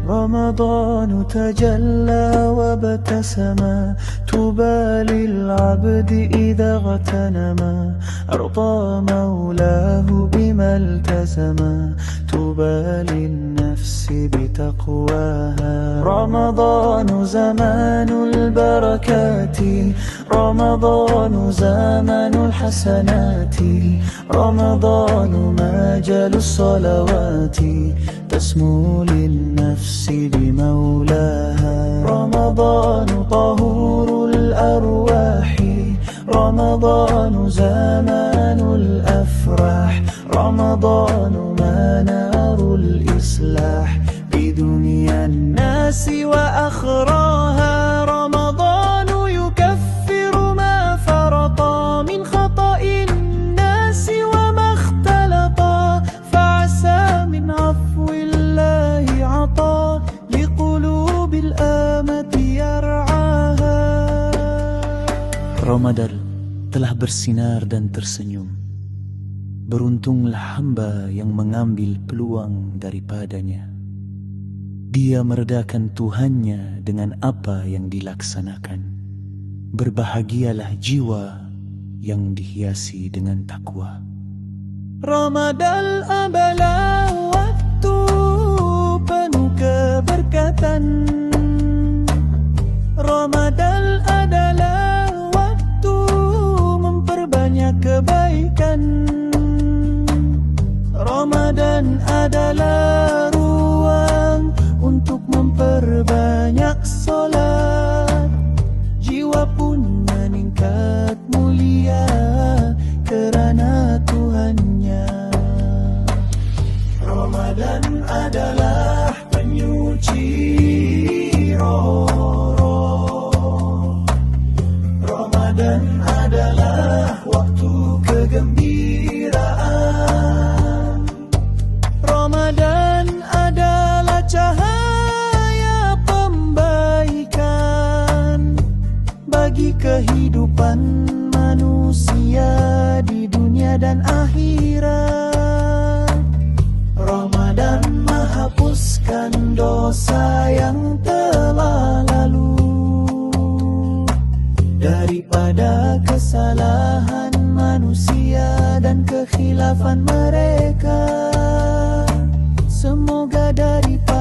رمضان تجلى وابتسم، طوبى للعبد إذا اغتنما، أرضى مولاه بما التزم، طوبى للنفس بتقواها. رمضان زمان البركات، رمضان زمان الحسنات، رمضان ماجل الصلوات، تسمو للنفس بمولاها. رمضان طهور الأرواح، رمضان زمان الأفراح، رمضان منار الإصلاح بدنيا الناس وأخراها. رمضان يكفر ما فرط من خطأ الناس وما اختلط، فعسى من عفو الله عطا لقلوب الآمة يرعاها. Ramadan telah bersinar dan tersenyum. Beruntunglah hamba yang mengambil peluang daripadanya. Dia meredakan Tuhannya dengan apa yang dilaksanakan. Berbahagialah jiwa yang dihiasi dengan takwa. Ramadan adalah waktu penuh keberkatan. Ramadan adalah waktu memperbanyak kebaikan. Ramadan adalah ruang untuk memperbanyak solat. Jiwa pun meningkat mulia kerana Tuhannya. Ramadan adalah penyuci roh. Ramadan adalah waktu kegembiraan. Ramadan adalah cahaya pembaikan bagi kehidupan manusia di dunia dan akhirat. Ramadan menghapuskan dosa yang telah lalu, daripada kesalahan manusia dan kekhilafan mereka. Semoga daripada